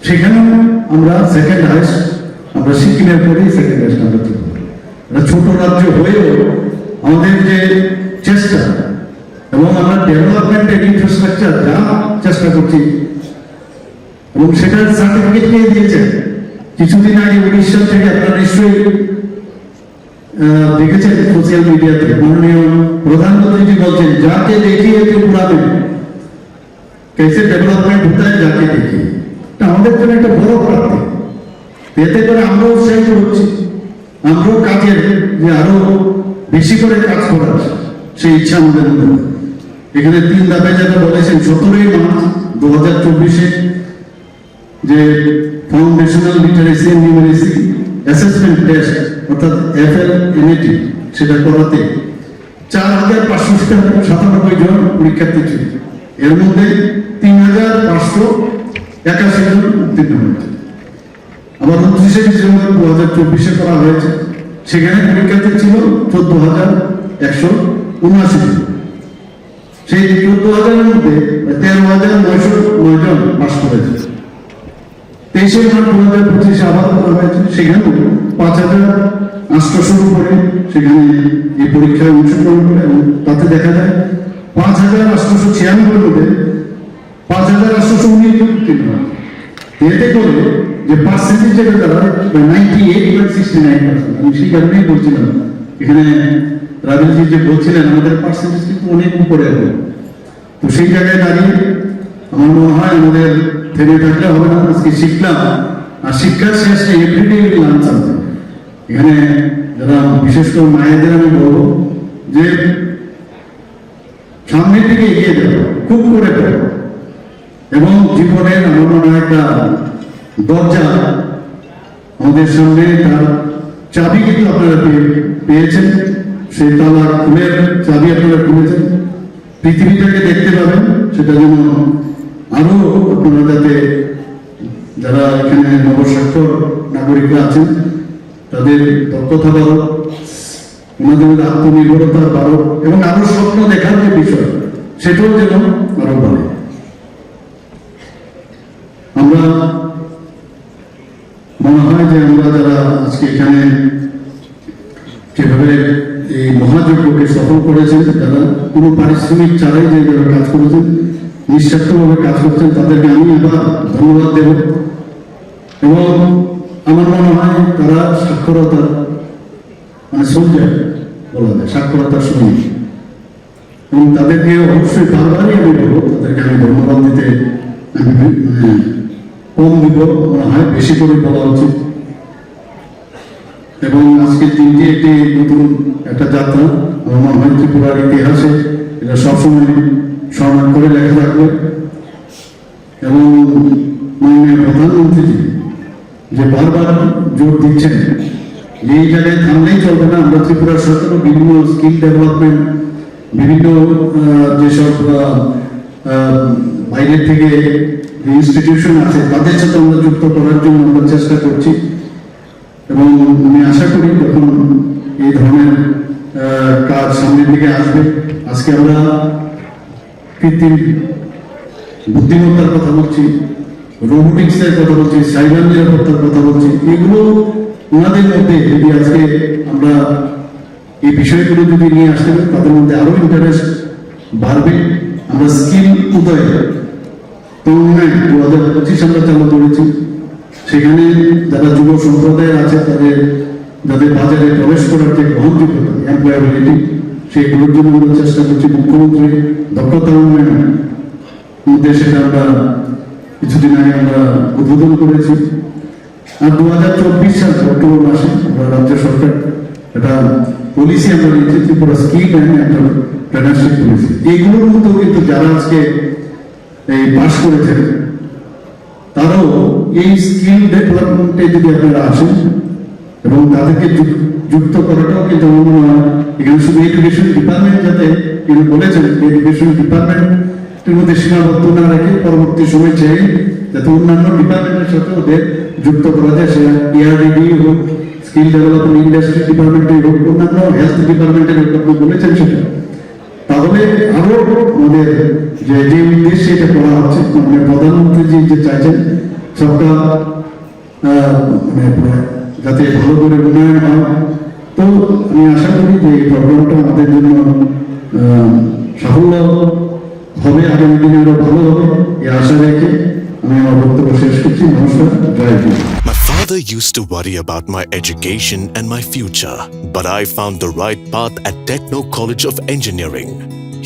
সেখানে আমরা second highest, আমরা সিকিমের পরেই সেকেন্ড হাইস্ট আমরা ছিল। ছোট রাজ্য হয়েও আমাদের যে চেষ্টা এবং আমরা ডেভেলপমেন্টের ইনফ্রাস্ট্রাকচার যা চেষ্টা করছি এবং সেটার সার্টিফিকেট নিয়ে দিয়েছে। কিছুদিন আগে উড়িষ্যা থেকে আপনারা নিশ্চয়ই দেখেছেন সোশ্যাল মিডিয়াতে মাননীয় প্রধানমন্ত্রী বলছেন যাকে দেখিয়ে ত্রিপুরা में कैसे डेवलपमेंट होता है जाके देखिए। আমাদের জন্য একটা বড় প্রাপ্তি। এতে করে আমরা উৎসাহিত হচ্ছি, আমরাও কাজের যে আরো বেশি করে কাজ করার সেই ইচ্ছা আমাদের মধ্যে। এখানে 3 ধাপে যেটা বলেছেন 17ই মার্চ 2024-এ যে foundational literacy and numeracy assessment test অর্থাৎ FLNAT সেটা করাতে 4597 জন পরীক্ষার্থী ছিল। এর মধ্যে 3581 জন উত্তীর্ণ হয়েছে। আবার 29শে ডিসেম্বর 2024-এ করা হয়েছে, সেখানে পরীক্ষার্থী ছিল 14,179 জন। সেই 14,000-এর মধ্যে 13,909 জন পাস করেছে। 23শে মার্চ 2025-এ আবার করা হয়েছে, সেখানে 5,800 উপরে সেখানে এই পরীক্ষায় অংশগ্রহণ করে এবং তাতে দেখা যায় 5,896 মধ্যে 5,819 জন উত্তীর্ণ হয়। এতে করে যে পার্সেন্টেজ যেটা দাঁড়ায় 98.69%। আমি সেই কারণেই বলছিলাম এখানে রাজেশজি যে বলছিলেন আমাদের পার্সেন্টেজ কিন্তু অনেক উপরে হবে। তো সেই জায়গায় দাঁড়িয়ে আমার মনে হয় আমাদের থেমে থাকলে হবে না, আজকে শিখলাম আর শিক্ষার শেষে এভরিডে লার্ন সামথিং। এখানে যারা বিশেষ করে মায়েদের আমি বলবো যে সামনের দিকে এগিয়ে যাবে, খুব করে যাবে এবং জীবনের আমার মনে হয় একটা দরজা আমাদের সামনে, তার চাবি কিন্তু আপনারা পেয়েছেন। সেই তালা খুলের চাবি আপনারা খুলেছেন, পৃথিবীটাকে দেখতে পাবেন। সেটা যেন আরো আপনারা যাতে যারা এখানে নবস্বাক্ষর নাগরিকরা আছেন তাদের দক্ষতা বাড়ো, ওনাদের আত্মনির্ভরতা বাড়ো এবং আরো স্বপ্ন দেখার যে বিষয় সেটাও যেন আরো বাড়ে। আমরা মনে হয় যে আমরা যারা আজকে এখানে যেভাবে এই মহাযজ্ঞকে সফল করেছেন, যারা কোনো পারিশ্রমিক ছাড়াই যে কাজ করেছেন, নিঃস্বার্থভাবে কাজ করছেন, তাদেরকে আমি এবার ধন্যবাদ দেব। এবং আমার মনে হয় তারা সাক্ষরতার মানে সোলজার বলা যায়, সাক্ষরতার সঙ্গে, এবং তাদেরকে অবশ্যই বারবারই আমি বলবো তাদেরকে আমি ধন্যবাদ দিতে আমি কম দিব, মনে হয় বেশি করে বলা উচিত। এবং আজকে দিনটি একটি নতুন একটা যাত্রা, আমার মনে হয় ত্রিপুরার ইতিহাসে এটা সবসময় স্মরণ করে লেখা থাকবে। এবং মাননীয় প্রধানমন্ত্রীজি যে বারবার জোর দিচ্ছেন যে এই জায়গায় থামলেই চলবে না, আমরা ত্রিপুরা সরকারও বিভিন্ন স্কিল ডেভেলপমেন্ট, বিভিন্ন যেসব বাইরের থেকে ইনস্টিটিউশন আছে তাদের সাথে আমরা যুক্ত করার জন্য আমরা চেষ্টা করছি। এবং আমি আশা করি যখন এই ধরনের কাজ সামনের দিকে আসবে, আজকে আমরা কৃত্রিম বুদ্ধিমত্তার কথা বলছি, রোবোটিক্সের কথা বলছি, সাইবার নিরাপত্তার কথা বলছি, এগুলো ওনাদের মধ্যে যদি আজকে আমরা এই বিষয়গুলো যদি নিয়ে আসতে পারি তাদের মধ্যে আরো ইন্টারেস্ট বাড়বে। আমরা স্কিল উদয় তো 2025 আমরা চালু করেছি, সেখানে যারা যুব সম্প্রদায় আছে তাদের যাদের বাজারে প্রবেশ করার যে গ্রহণযোগ্যতা এমপ্লয়াবিলিটি সেইগুলোর জন্য আমরা চেষ্টা করছি। মুখ্যমন্ত্রী দক্ষতা উন্নয়নের মধ্যে সেটা আমরা কিছুদিন আগে আমরা উদ্বোধন করেছি। আর 2024 সাল অক্টোবর মাসে আমরা রাজ্য সরকার একটা পলিসি আমরা নিয়েছি, Tripura skill and entrepreneurship policy. এইগুলোর মধ্যেও কিন্তু যারা আজকে এই পাস করেছেন, তারাও এই স্কিল ডেভেলপমেন্টে যদি আপনারা আসেন এবং তাদেরকে যুক্ত করাটাও কিন্তু আমার মনে হয় এখানে শুধু এডুকেশন ডিপার্টমেন্ট যাতে তিনি বলেছেন এডুকেশন ডিপার্টমেন্টের মধ্যে সীমাবদ্ধ না রেখে পরবর্তী সময় চেয়ে যাতে অন্যান্য ডিপার্টমেন্টের সাথে ওদের যুক্ত করা যায়, সেটা ERDD হোক, স্কিল ডেভেলপমেন্ট ইন্ডাস্ট্রি ডিপার্টমেন্টের হোক, অন্যান্য হেলথ ডিপার্টমেন্টের হোক, আপনি বলেছেন সেটা, তাহলে আরো আমাদের যে উদ্দেশ্যে এটা করা হচ্ছে, মানে প্রধানমন্ত্রী যে চাইছেন সবটা মানে যাতে ভালো করে উন্নয়ন হয়। তো আমি আশা করি যে এই প্রোগ্রামটা আমাদের জন্য সাফল্য হবে, আগামী দিনে আরো ভালো হবে এই আশা রেখে আমি আমার বক্তব্য শেষ করছি। নমস্কার, জয় Hind. My father used to worry about my education and my future, but I found the right path at Techno College of Engineering.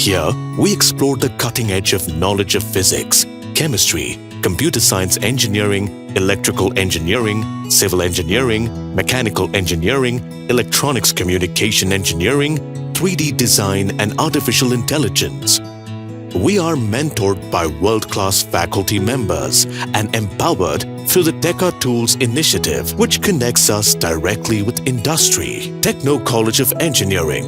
Here, we explored the cutting edge of knowledge of physics, chemistry, computer science engineering, electrical engineering, civil engineering, mechanical engineering, electronics communication engineering, 3D design, and artificial intelligence. We are mentored by world-class faculty members and empowered through the Teka Tools initiative, which connects us directly with industry. Techno College of Engineering,